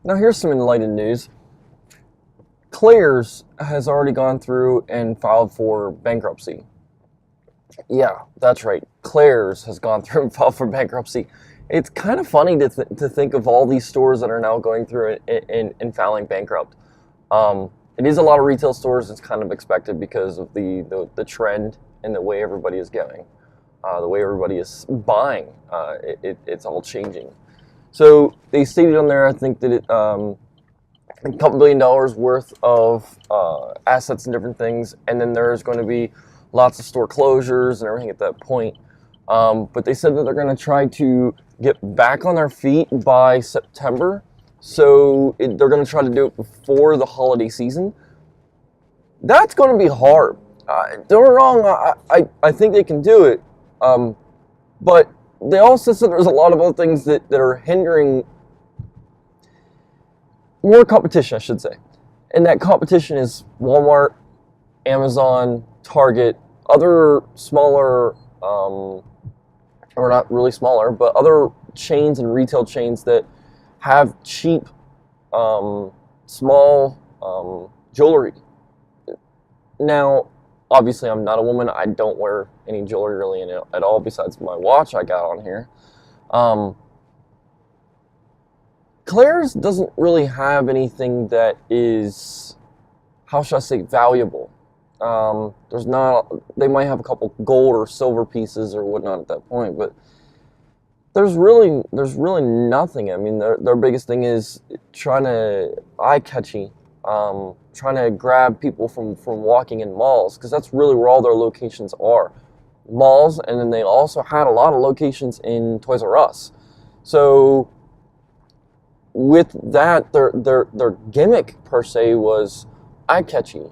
Now here's some enlightened news. Claire's has already gone through and filed for bankruptcy. Yeah, that's right. Claire's has gone through and filed for bankruptcy. It's kind of funny to think of all these stores that are now going through and filing bankrupt. It is a lot of retail stores. It's kind of expected because of the trend and the way everybody is going, the way everybody is buying. It's all changing. So they stated on there, I think that a couple $1 billion worth of assets and different things, and then there's going to be lots of store closures and everything at that point. But they said that they're going to try to get back on their feet by September. So they're going to try to do it before the holiday season. That's going to be hard. Don't get me wrong, I think they can do it. But they also said there's a lot of other things that are hindering more competition, I should say. And that competition is Walmart, Amazon, Target, other smaller, or not really smaller, but other chains and retail chains that have cheap, small jewelry. Now, obviously, I'm not a woman. I don't wear any jewelry really at all besides my watch I got on here. Claire's doesn't really have anything that is, how should I say, valuable. There's not. They might have a couple gold or silver pieces or whatnot at that point, but there's really nothing. I mean, their biggest thing is trying to eye-catchy, trying to grab people from walking in malls, because that's really where all their locations are, malls, and then they also had a lot of locations in Toys R Us. So with that, their gimmick per se was eye-catchy.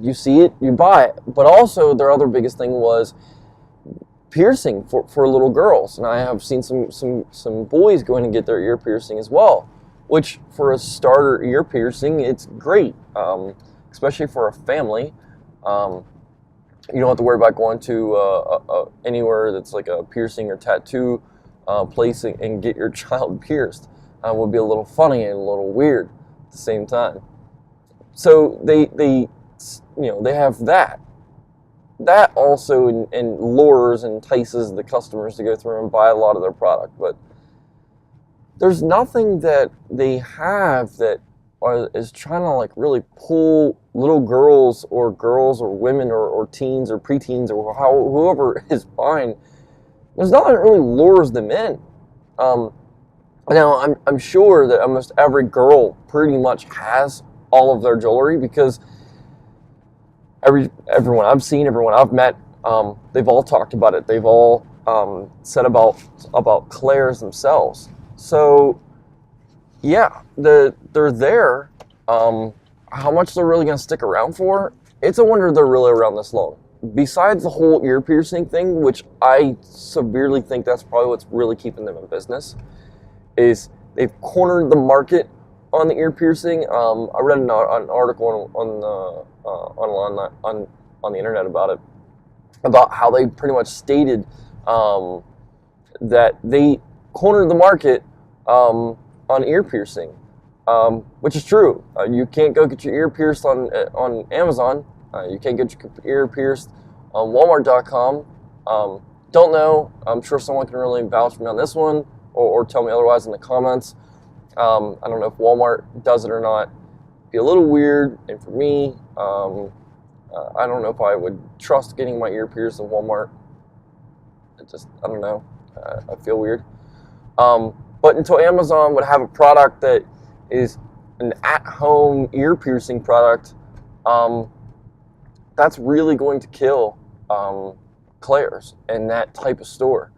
You see it, you buy it. But also their other biggest thing was piercing for little girls, and I have seen some boys going to get their ear piercing as well, which for a starter ear piercing, it's great, especially for a family. You don't have to worry about going to anywhere that's like a piercing or tattoo place and get your child pierced. Would be a little funny and a little weird at the same time. So they have that. That also and lures and entices the customers to go through and buy a lot of their product. But there's nothing that they have that is trying to like really pull little girls or women or teens or preteens or whoever is buying. There's nothing that really lures them in. Now I'm sure that almost every girl pretty much has all of their jewelry, because everyone I've seen, everyone I've met, they've all talked about it. They've all said about Claire's themselves. So yeah, they're there. How much they're really going to stick around for? It's a wonder they're really around this long. Besides the whole ear piercing thing, which I severely think that's probably what's really keeping them in business, is they've cornered the market on the ear piercing. I read an article on the internet about it, about how they pretty much stated that they cornered the market on ear piercing, which is true. You can't go get your ear pierced on Amazon. You can't get your ear pierced on Walmart.com. Don't know. I'm sure someone can really vouch for me on this one, or tell me otherwise in the comments. I don't know if Walmart does it or not. Be a little weird, and for me, I don't know if I would trust getting my ear pierced in Walmart. I don't know. I feel weird. But until Amazon would have a product that is an at-home ear piercing product, that's really going to kill Claire's and that type of store.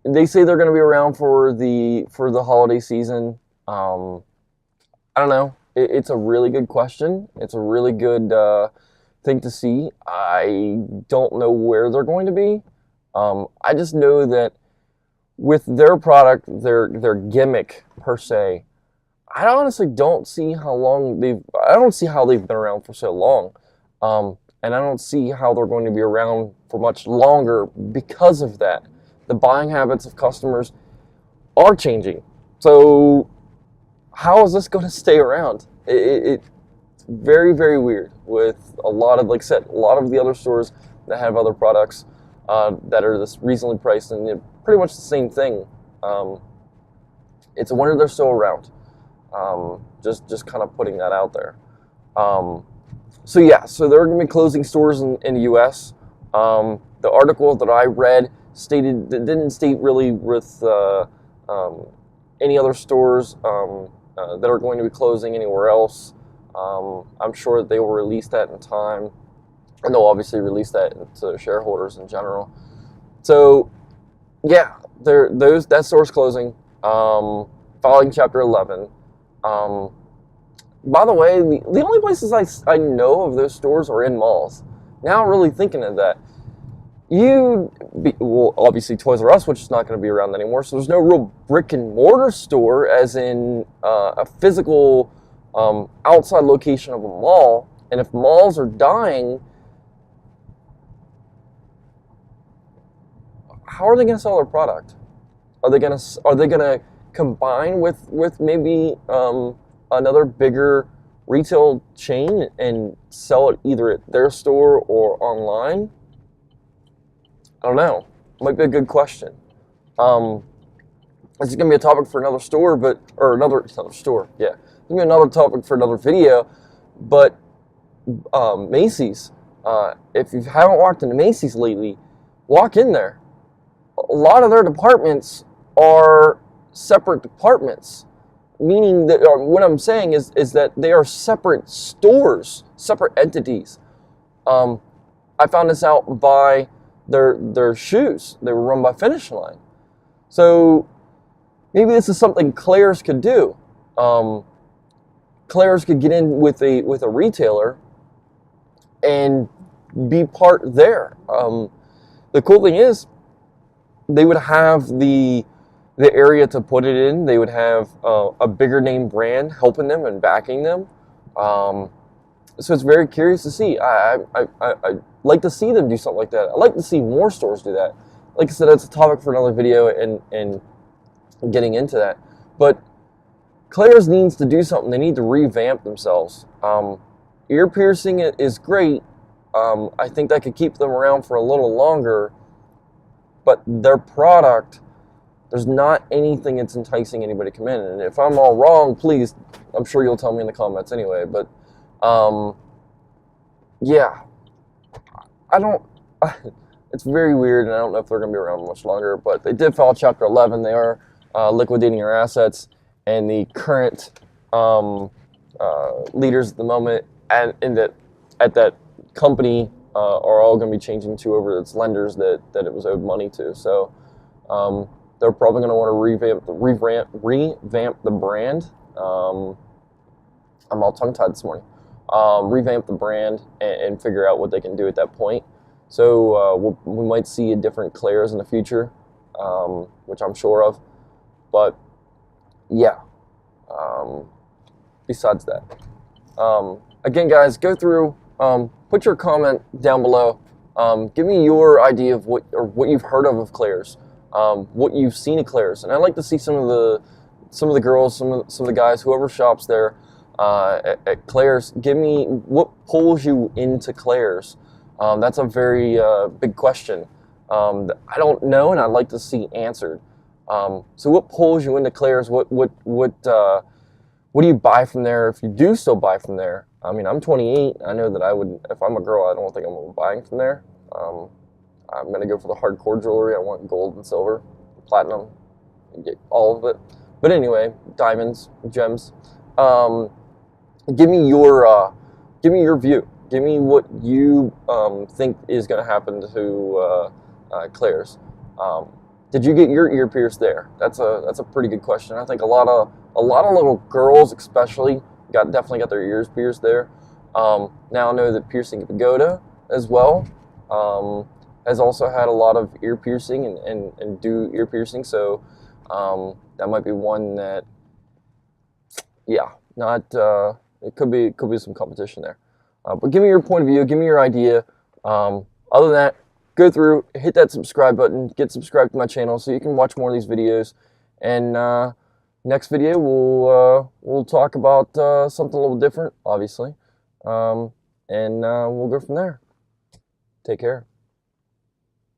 They say they're going to be around for the holiday season. I don't know. It's a really good question. It's a really good thing to see. I don't know where they're going to be. I just know that with their product, their gimmick per se, I honestly don't see how they've been around for so long. And I don't see how they're going to be around for much longer because of that. The buying habits of customers are changing. So how is this going to stay around? It's very, very weird with a lot of, like I said, a lot of the other stores that have other products that are this reasonably priced, and they're pretty much the same thing. It's a wonder they're still around. Just kind of putting that out there. So yeah, so they're going to be closing stores in the U.S. The article that I read stated that didn't state really with any other stores that are going to be closing anywhere else. I'm sure that they will release that in time, and they'll obviously release that to shareholders in general. So yeah, that store's closing, following Chapter 11. By the way, the only places I know of those stores are in malls. Now, really thinking of that, well, obviously Toys R Us, which is not going to be around anymore, so there's no real brick and mortar store, as in a physical outside location of a mall. And if malls are dying, how are they going to sell their product? Are they going to combine with maybe another bigger retail chain and sell it either at their store or online? I don't know. Might be a good question. This is going to be a topic for another store, another store. Yeah, it's going to be another topic for another video. But Macy's, if you haven't walked into Macy's lately, walk in there. A lot of their departments are separate departments, meaning that what I'm saying is that they are separate stores, separate entities. I found this out by their shoes. They were run by Finish Line. So maybe this is something Claire's could do. Claire's could get in with a retailer and be part there. The cool thing is, they would have the area to put it in. They would have a bigger name brand helping them and backing them. So it's very curious to see. I'd like to see them do something like that. I'd like to see more stores do that. Like I said, that's a topic for another video and getting into that. But Claire's needs to do something. They need to revamp themselves. Ear piercing is great. I think that could keep them around for a little longer. But their product, there's not anything that's enticing anybody to come in. And if I'm all wrong, please, I'm sure you'll tell me in the comments anyway. But yeah, it's very weird, and I don't know if they're going to be around much longer. But they did file Chapter 11. They are liquidating their assets, and the current leaders at the moment at that company are all going to be changing to over its lenders that it was owed money to. So they're probably going to want to revamp the brand. I'm all tongue-tied this morning. Revamp the brand and figure out what they can do at that point. So we might see a different Claire's in the future, which I'm sure of. But yeah, besides that, again, guys, go through, put your comment down below. Give me your idea of what you've heard of Claire's, what you've seen of Claire's, and I'd like to see some of the girls, some of the guys, whoever shops there at Claire's. Give me what pulls you into Claire's. That's a very big question that I don't know, and I'd like to see answered. So what pulls you into Claire's? What do you buy from there, if you do still buy from there? I mean, I'm 28. I know that I would, if I'm a girl, I don't think I'm buying from there. I'm going to go for the hardcore jewelry. I want gold and silver, platinum, get all of it. But anyway, diamonds, gems. Give me your view. Give me what you think is going to happen to Claire's. Did you get your ear pierced there? That's a pretty good question. I think a lot of little girls, especially, definitely got their ears pierced there. Now I know that Piercing Pagoda as well has also had a lot of ear piercing and do ear piercing. So that might be one that, yeah, not it could be some competition there. But give me your point of view. Give me your idea. Other than that, go through, hit that subscribe button, get subscribed to my channel so you can watch more of these videos. And Next video, we'll talk about something a little different, obviously, and we'll go from there. Take care.